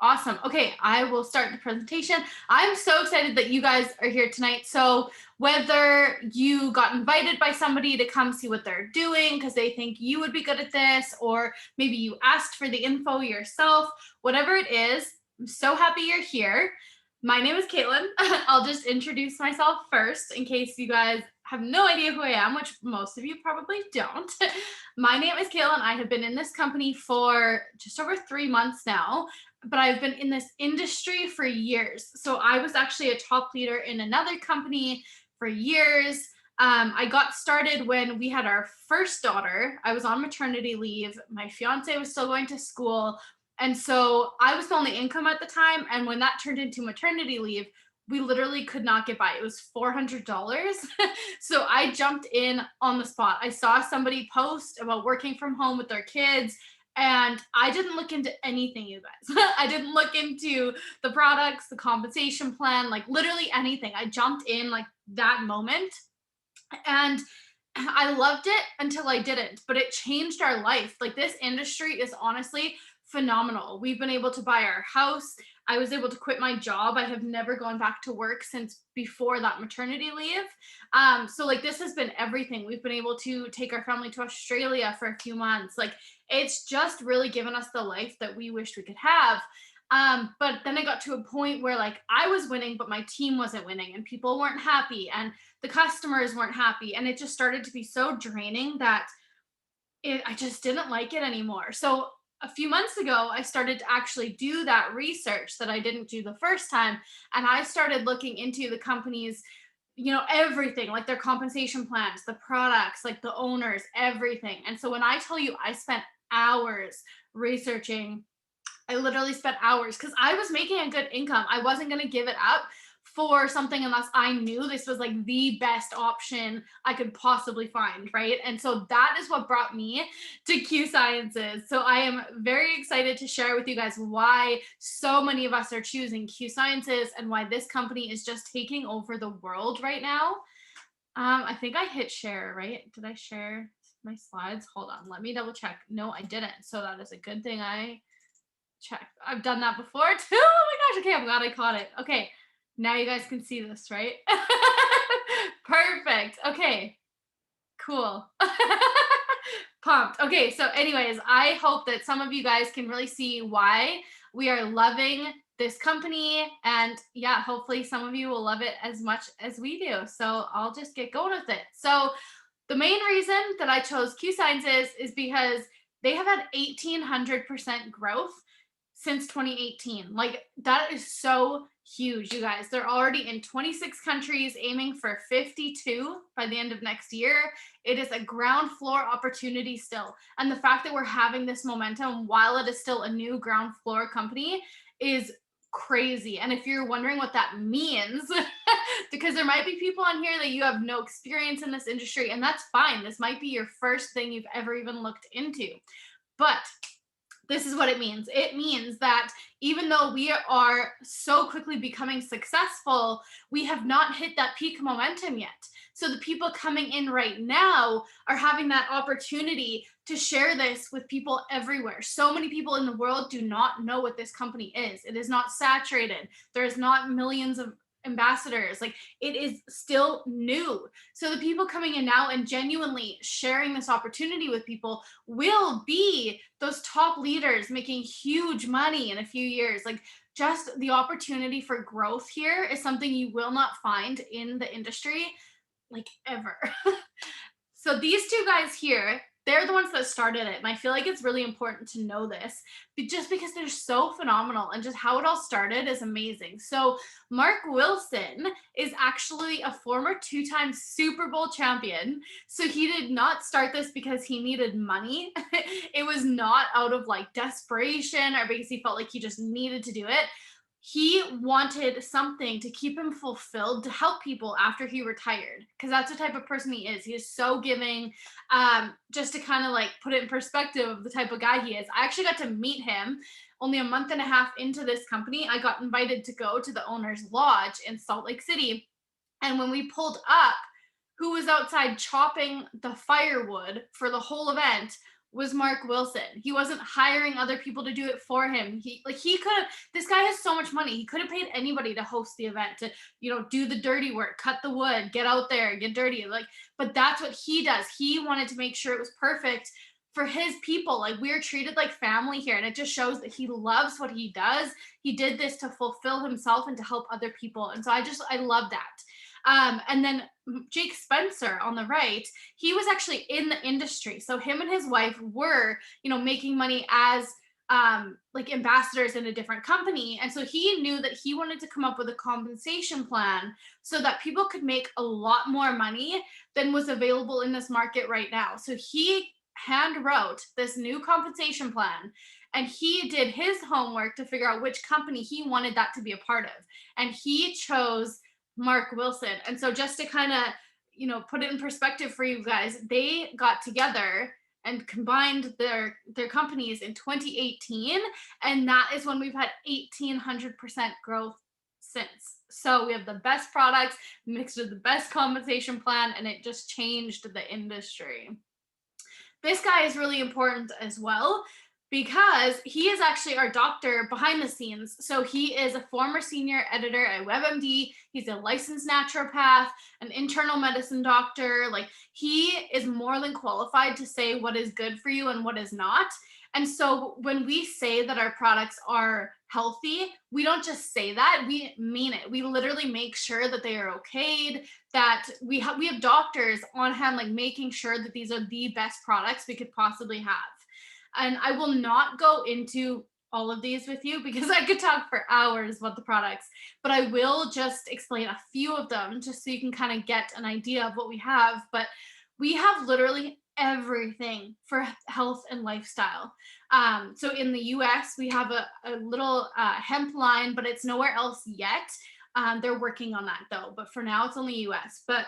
Awesome. Okay, I will start the presentation. I'm so excited that you guys are here tonight. So, whether you got invited by somebody to come see what they're doing because they think you would be good at this, or maybe you asked for the info yourself, whatever it is, I'm so happy you're here. My name is Caitlin. I'll just introduce myself first in case you guys have no idea who I am, which most of you probably don't. My name is Caitlin. I have been in this company for just over 3 months now, but I've been in this industry for years. So I was actually a top leader in another company for years. I got started when we had our first daughter. I was on maternity leave. My fiance was still going to school. And so I was the only income at the time. And when that turned into maternity leave, we literally could not get by. It was $400. So I jumped in on the spot. I saw somebody post about working from home with their kids, and I didn't look into anything, you guys. I didn't look into the products, the compensation plan, like literally anything. I jumped in like that moment, and I loved it until I didn't, but it changed our life. Like, this industry is honestly phenomenal. We've been able to buy our house. I was able to quit my job. I have never gone back to work since before that maternity leave. So like, this has been everything. We've been able to take our family to Australia for a few months. Like, it's just really given us the life that we wished we could have. But then I got to a point where like I was winning, but my team wasn't winning, and people weren't happy, and the customers weren't happy, and it just started to be so draining that I just didn't like it anymore. So a few months ago, I started to actually do that research that I didn't do the first time, and I started looking into the companies, everything, like their compensation plans, the products, like the owners, everything. And so when I tell you I spent hours researching, I literally spent hours because I was making a good income. I wasn't going to give it up for something unless I knew this was like the best option I could possibly find, right? And so that is what brought me to Q Sciences. So I am very excited to share with you guys why so many of us are choosing Q Sciences and why this company is just taking over the world right now. I think I hit share, right? Did I share my slides? Hold on, let me double check. No, I didn't. So that is a good thing I check. I've done that before too. Oh my gosh. Okay, I'm glad I caught it. Okay, now you guys can see this, right? Perfect. Okay, cool. Pumped. Okay, so anyways, I hope that some of you guys can really see why we are loving this company. And yeah, hopefully some of you will love it as much as we do. So I'll just get going with it. So the main reason that I chose Q Sciences is because they have had 1800% growth since 2018. Like, that is so huge, you guys. They're already in 26 countries, aiming for 52 by the end of next year. It is a ground floor opportunity still. And the fact that we're having this momentum while it is still a new ground floor company is crazy. And if you're wondering what that means, because there might be people on here that you have no experience in this industry, and that's fine. This might be your first thing you've ever even looked into. But this is what it means. It means that even though we are so quickly becoming successful, we have not hit that peak momentum yet. So the people coming in right now are having that opportunity to share this with people everywhere. So many people in the world do not know what this company is. It is not saturated. There's not millions of ambassadors. Like, it is still new. So the people coming in now and genuinely sharing this opportunity with people will be those top leaders making huge money in a few years. Like, just the opportunity for growth here is something you will not find in the industry, like, ever. So these two guys here, they're the ones that started it. And I feel like it's really important to know this, just because they're so phenomenal, and just how it all started is amazing. So Mark Wilson is actually a former two-time Super Bowl champion. So he did not start this because he needed money. It was not out of like desperation or because he felt like he just needed to do it. He wanted something to keep him fulfilled, to help people after he retired, because that's the type of person he is. He is so giving. Just to kind of like put it in perspective of the type of guy he is, I actually got to meet him only a month and a half into this company. I got invited to go to the owner's lodge in Salt Lake City, and when we pulled up, who was outside chopping the firewood for the whole event was Mark Wilson. He wasn't hiring other people to do it for him. He could have, this guy has so much money. He could have paid anybody to host the event, to, do the dirty work, cut the wood, get out there, get dirty. But that's what he does. He wanted to make sure it was perfect for his people. Like, we're treated like family here. And it just shows that he loves what he does. He did this to fulfill himself and to help other people. And so I love that. And then Jake Spencer on the right, he was actually in the industry. So him and his wife were, making money as like ambassadors in a different company. And so he knew that he wanted to come up with a compensation plan so that people could make a lot more money than was available in this market right now. So he hand wrote this new compensation plan, and he did his homework to figure out which company he wanted that to be a part of. And he chose Mark Wilson. And so just to kind of, put it in perspective for you guys, they got together and combined their companies in 2018. And that is when we've had 1,800% growth since. So we have the best products mixed with the best compensation plan, and it just changed the industry. This guy is really important as well because he is actually our doctor behind the scenes. So he is a former senior editor at WebMD. He's a licensed naturopath, an internal medicine doctor. Like, he is more than qualified to say what is good for you and what is not. And so when we say that our products are healthy, we don't just say that, we mean it. We literally make sure that they are okayed, that we have doctors on hand, like making sure that these are the best products we could possibly have. And I will not go into all of these with you because I could talk for hours about the products, but I will just explain a few of them just so you can kind of get an idea of what we have. But we have literally everything for health and lifestyle. So in the US, we have a little hemp line, but it's nowhere else yet. They're working on that though, but for now it's only US. But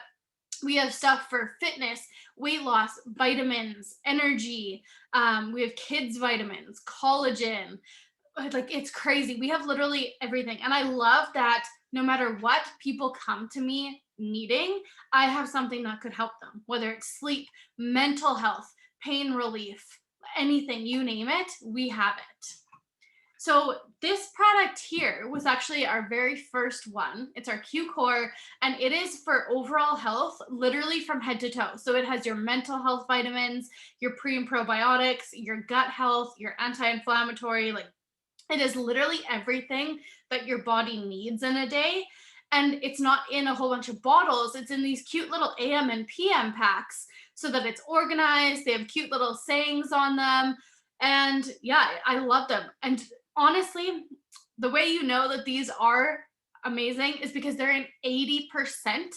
we have stuff for fitness, weight loss, vitamins, energy. We have kids vitamins, collagen. Like, it's crazy. We have literally everything. And I love that no matter what people come to me needing, I have something that could help them, whether it's sleep, mental health, pain relief, anything, you name it, we have it. So this product here was actually our very first one. It's our Q-Core, and it is for overall health, literally from head to toe. So it has your mental health vitamins, your pre and probiotics, your gut health, your anti-inflammatory, like, it is literally everything that your body needs in a day. And it's not in a whole bunch of bottles. It's in these cute little AM and PM packs so that it's organized. They have cute little sayings on them. And yeah, I love them. And honestly, the way you know that these are amazing is because they're in 80%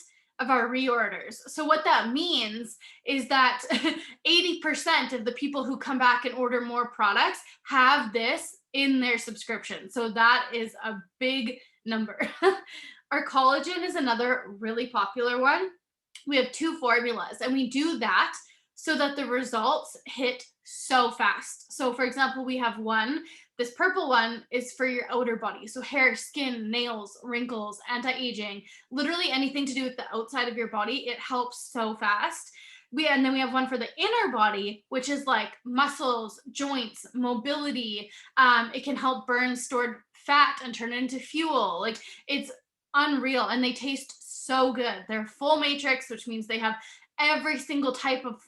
of our reorders. So what that means is that 80% of the people who come back and order more products have this in their subscription. So that is a big number. Our collagen is another really popular one. We have 2 formulas, and we do that so that the results hit so fast. So for example, we have one, this purple one is for your outer body. So hair, skin, nails, wrinkles, anti-aging, literally anything to do with the outside of your body. It helps so fast. And then we have one for the inner body, which is like muscles, joints, mobility. It can help burn stored fat and turn it into fuel. Like, it's unreal, and they taste so good. They're full matrix, which means they have every single type of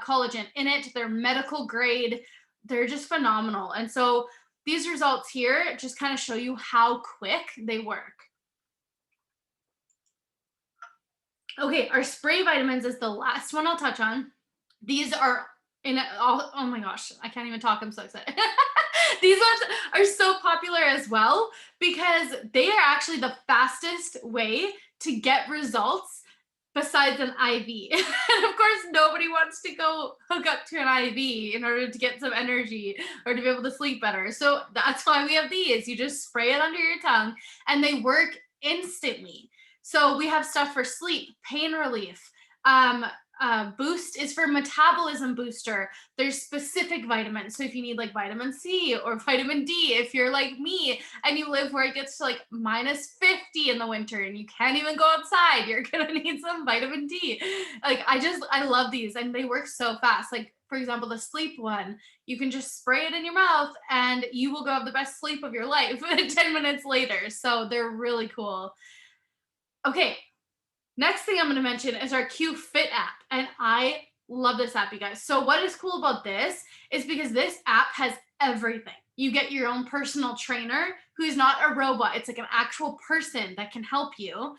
collagen in it. They're medical grade. They're just phenomenal. And so these results here just kind of show you how quick they work. Okay, our spray vitamins is the last one I'll touch on. These are oh my gosh, I can't even talk. I'm so excited. These ones are so popular as well because they are actually the fastest way to get results besides an IV. And of course, nobody wants to go hook up to an IV in order to get some energy or to be able to sleep better. So that's why we have these. You just spray it under your tongue and they work instantly. So we have stuff for sleep, pain relief. Boost is for metabolism booster. There's specific vitamins. So if you need like vitamin C or vitamin D, if you're like me and you live where it gets to like -50 in the winter and you can't even go outside, you're gonna need some vitamin D. Like, I love these and they work so fast. Like, for example, the sleep one, you can just spray it in your mouth and you will go have the best sleep of your life 10 minutes later. So they're really cool. Okay, next thing I'm going to mention is our Q Fit app. And I love this app, you guys. So, what is cool about this is because this app has everything. You get your own personal trainer who's not a robot, it's like an actual person that can help you.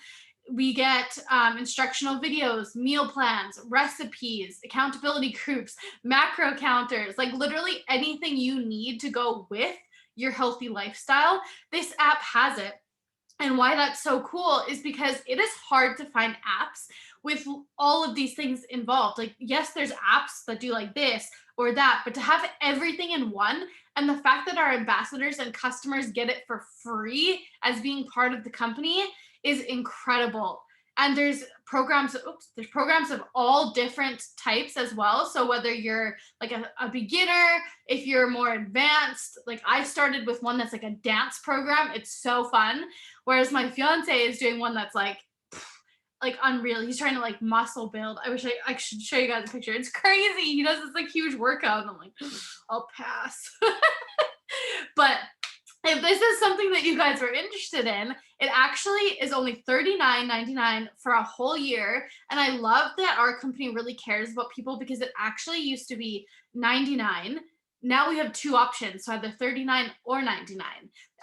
We get instructional videos, meal plans, recipes, accountability groups, macro counters, like literally anything you need to go with your healthy lifestyle. This app has it. And why that's so cool is because it is hard to find apps with all of these things involved. Like, yes, there's apps that do like this or that, but to have everything in one, and the fact that our ambassadors and customers get it for free as being part of the company is incredible. And there's programs of all different types as well. So whether you're like a beginner, if you're more advanced, like I started with one that's like a dance program. It's so fun. Whereas my fiance is doing one that's like unreal. He's trying to like muscle build. I wish I should show you guys a picture. It's crazy. He does this like huge workout, and I'm like, I'll pass. But if this is something that you guys are interested in, it actually is only $39.99 for a whole year. And I love that our company really cares about people because it actually used to be $99. Now we have two options, so either $39 or $99.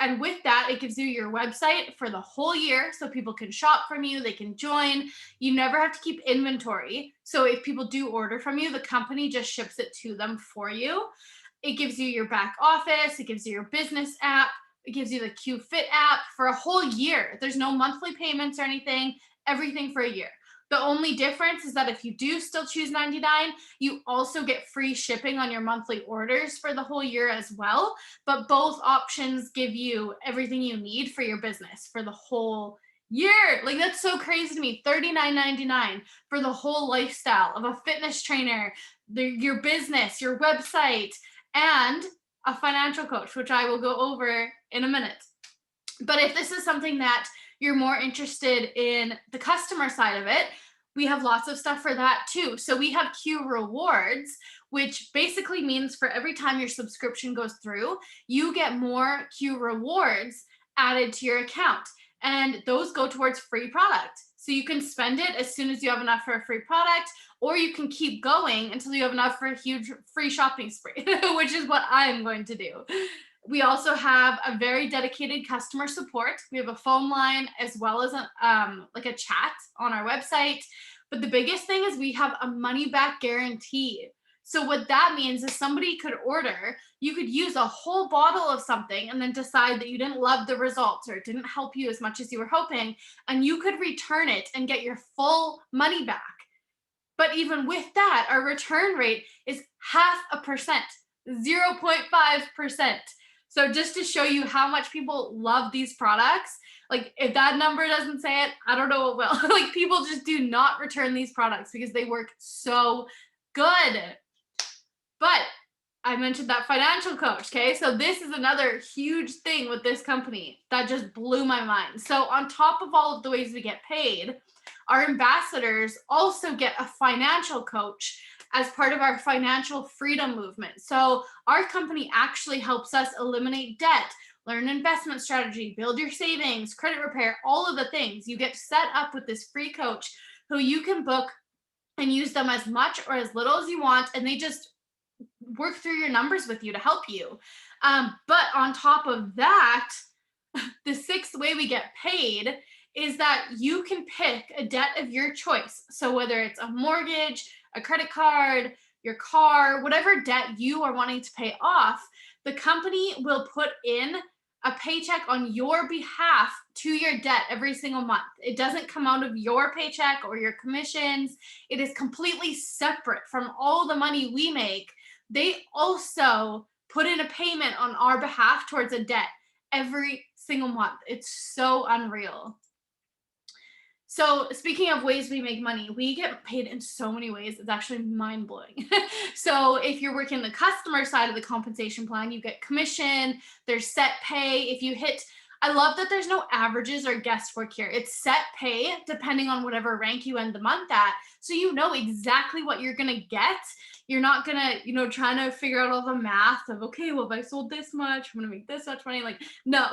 And with that, it gives you your website for the whole year so people can shop from you, they can join. You never have to keep inventory. So if people do order from you, the company just ships it to them for you. It gives you your back office, it gives you your business app, it gives you the Q Fit app for a whole year. There's no monthly payments or anything, everything for a year. The only difference is that if you do still choose 99, you also get free shipping on your monthly orders for the whole year as well. But both options give you everything you need for your business for the whole year. Like, that's so crazy to me. $39.99 for the whole lifestyle of a fitness trainer, your business, your website, and a financial coach, which I will go over in a minute. But if this is something that you're more interested in the customer side of it, we have lots of stuff for that too. So we have Q Rewards, which basically means for every time your subscription goes through, you get more Q Rewards added to your account. And those go towards free product. So you can spend it as soon as you have enough for a free product, or you can keep going until you have enough for a huge free shopping spree, which is what I'm going to do. We also have a very dedicated customer support. We have a phone line as well as like a chat on our website. But the biggest thing is we have a money back guarantee. So what that means is somebody could order, you could use a whole bottle of something and then decide that you didn't love the results or it didn't help you as much as you were hoping, and you could return it and get your full money back. But even with that, our return rate is 0.5%, 0.5%. So just to show you how much people love these products, like if that number doesn't say it, I don't know what will. Like, people just do not return these products because they work so good. But I mentioned that financial coach, okay? So this is another huge thing with this company that just blew my mind. So on top of all of the ways we get paid, our ambassadors also get a financial coach as part of our financial freedom movement. So our company actually helps us eliminate debt, learn investment strategy, build your savings, credit repair, all of the things. You get set up with this free coach who you can book and use them as much or as little as you want, and they just work through your numbers with you to help you. But on top of that, the sixth way we get paid is that you can pick a debt of your choice. So whether it's a mortgage, a credit card, your car, whatever debt you are wanting to pay off, the company will put in a paycheck on your behalf to your debt every single month. It doesn't come out of your paycheck or your commissions. It is completely separate from all the money we make. They also put in a payment on our behalf towards a debt every single month. It's so unreal. So speaking of ways we make money, we get paid in so many ways. It's actually mind-blowing. So if you're working the customer side of the compensation plan, you get commission, there's set pay. If you hit I love that there's no averages or guesswork here. It's set pay depending on whatever rank you end the month at. So you know exactly what you're going to get. You're not going to, trying to figure out all the math of, okay, well, if I sold this much, I'm going to make this much money. Like, no,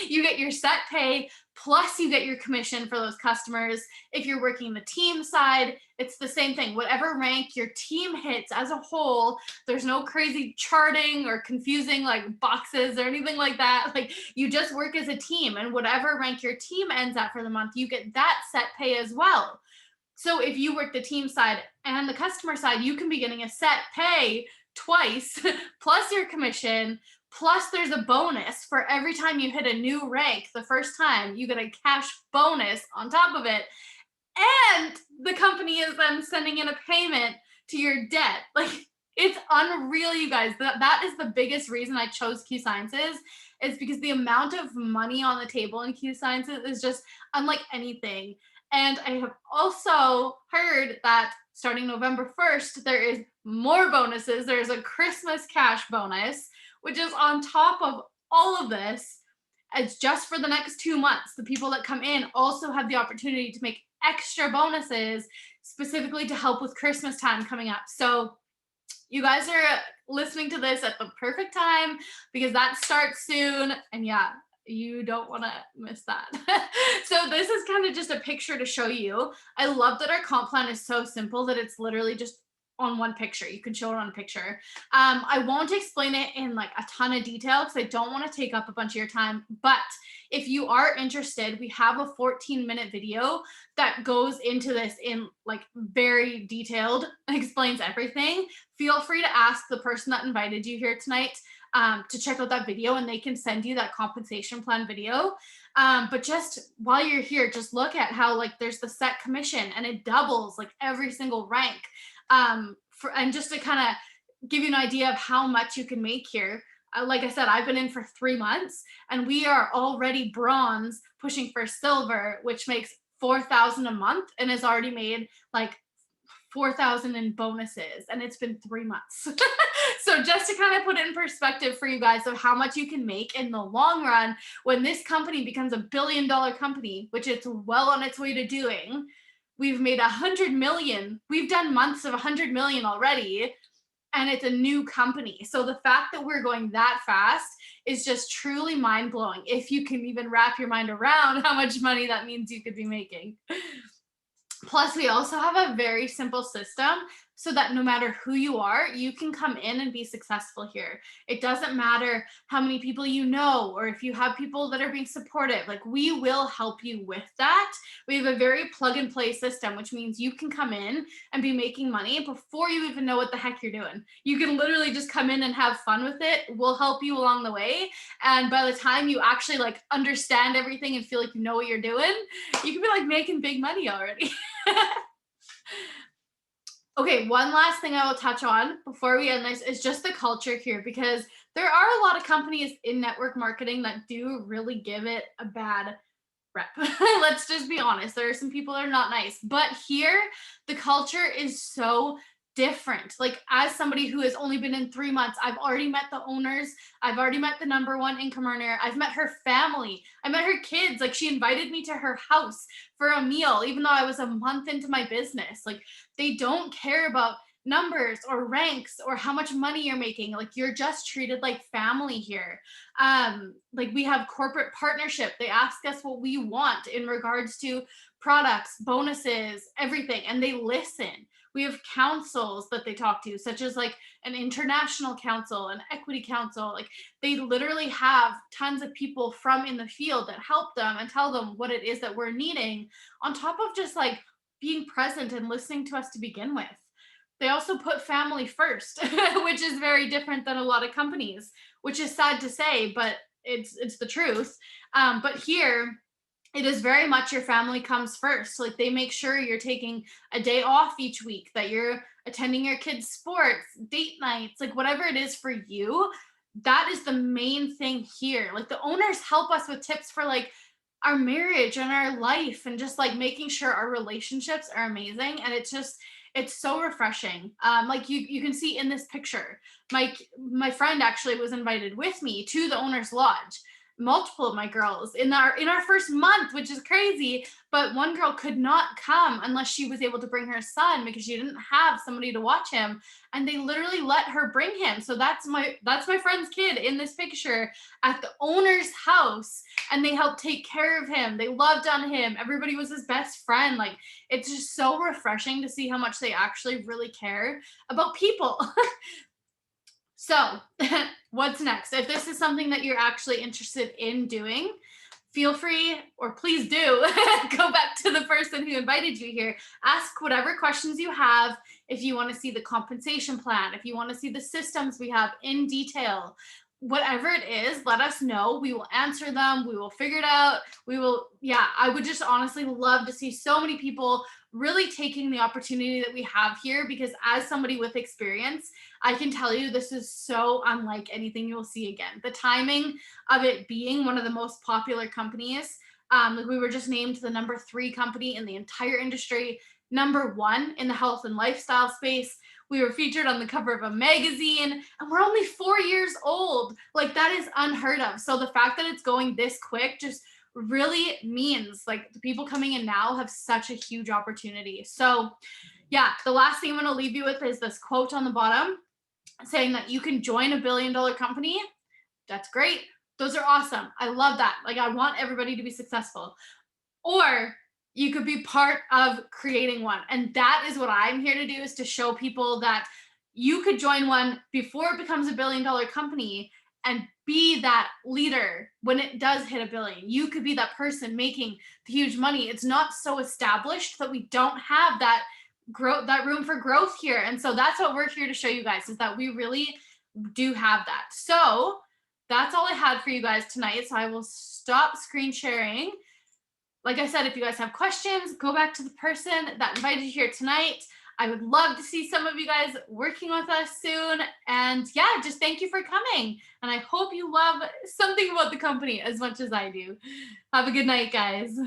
you get your set pay plus you get your commission for those customers. If you're working the team side, it's the same thing. Whatever rank your team hits as a whole, there's no crazy charting or confusing like boxes or anything like that. Like, you just work as a team, and whatever rank your team ends at for the month, you get that set pay as well. So if you work the team side and the customer side, you can be getting a set pay twice plus your commission. Plus, there's a bonus for every time you hit a new rank. The first time, you get a cash bonus on top of it. And the company is then sending in a payment to your debt. Like, it's unreal, you guys. That is the biggest reason I chose Q Sciences, is because the amount of money on the table in Q Sciences is just unlike anything. And I have also heard that starting November 1st, there is more bonuses. There's a Christmas cash bonus, which is on top of all of this. It's just for the next 2 months. The people that come in also have the opportunity to make extra bonuses specifically to help with Christmas time coming up. So you guys are listening to this at the perfect time because that starts soon. And yeah, you don't want to miss that. So this is kind of just a picture to show you. I love that our comp plan is so simple that it's literally just on one picture. You can show it on a picture. I won't explain it in like a ton of detail because I don't want to take up a bunch of your time. But if you are interested, we have a 14-minute video that goes into this in like very detailed, explains everything. Feel free to ask the person that invited you here tonight to check out that video, and they can send you that compensation plan video. But just while you're here, just look at how like there's the set commission and it doubles like every single rank. And just to kind of give you an idea of how much you can make here. Like I said, I've been in for 3 months and we are already bronze pushing for silver, which makes 4,000 a month and has already made like 4,000 in bonuses, and it's been 3 months. So just to kind of put it in perspective for you guys of how much you can make in the long run when this company becomes a $1 billion company, which it's well on its way to doing. We've made 100 million. We've done months of 100 million already, and it's a new company. So the fact that we're going that fast is just truly mind blowing. If you can even wrap your mind around how much money that means you could be making. Plus, we also have a very simple system so that no matter who you are, you can come in and be successful here. It doesn't matter how many people you know or if you have people that are being supportive. Like, we will help you with that. We have a very plug and play system, which means you can come in and be making money before you even know what the heck you're doing. You can literally just come in and have fun with it. We'll help you along the way. And by the time you actually like understand everything and feel like you know what you're doing, you can be like making big money already. Okay, one last thing I will touch on before we end this is just the culture here, because there are a lot of companies in network marketing that do really give it a bad rep. Let's just be honest. There are some people that are not nice, but here the culture is so different. Like, as somebody who has only been in 3 months, I've already met the owners. I've already met the #1 income earner. I've met her family. I met her kids. Like, she invited me to her house for a meal, even though I was a month into my business. Like, they don't care about numbers or ranks or how much money you're making. Like, you're just treated like family here. Like, we have corporate partnership. They ask us what we want in regards to products, bonuses, everything, and they listen. We have councils that they talk to, such as like an international council, an equity council. Like, they literally have tons of people from in the field that help them and tell them what it is that we're needing, on top of just like being present and listening to us to begin with. They also put family first, which is very different than a lot of companies, which is sad to say, but it's the truth. But here, it is very much your family comes first. Like, they make sure you're taking a day off each week, that you're attending your kids' sports, date nights, like whatever it is for you. That is the main thing here. Like, the owners help us with tips for like our marriage and our life and just like making sure our relationships are amazing. And it's so refreshing. Like, you can see in this picture, my friend actually was invited with me to the owner's lodge. multiple of my girls in our first month, which is crazy. But one girl could not come unless she was able to bring her son because she didn't have somebody to watch him, and they literally let her bring him. So that's my friend's kid in this picture at the owner's house, and they helped take care of him. They loved on him. Everybody was his best friend. Like, it's just so refreshing to see how much they actually really care about people. So, what's next? If this is something that you're actually interested in doing, feel free, or please do, go back to the person who invited you here. Ask whatever questions you have. If you want to see the compensation plan, if you want to see the systems we have in detail, whatever it is, let us know. We will answer them. We will figure it out. Yeah, I would just honestly love to see so many people really taking the opportunity that we have here, because as somebody with experience, I can tell you this is so unlike anything you'll see again. The timing of it being one of the most popular companies, like we were just named the #3 company in the entire industry, #1 in the health and lifestyle space. We were featured on the cover of a magazine, and we're only 4 years old. Like, that is unheard of. So the fact that it's going this quick just really means like the people coming in now have such a huge opportunity. So yeah, the last thing I'm going to leave you with is this quote on the bottom saying that you can join a billion-dollar company. That's great. Those are awesome. I love that. Like, I want everybody to be successful. Or you could be part of creating one. And that is what I'm here to do, is to show people that you could join one before it becomes a billion-dollar company and be that leader when it does hit a billion. You could be that person making the huge money. It's not so established that we don't have that growth, that room for growth here. And so that's what we're here to show you guys, is that we really do have that. So that's all I had for you guys tonight. So I will stop screen sharing. Like I said, if you guys have questions, go back to the person that invited you here tonight. I would love to see some of you guys working with us soon. And yeah, just thank you for coming. And I hope you love something about the company as much as I do. Have a good night, guys.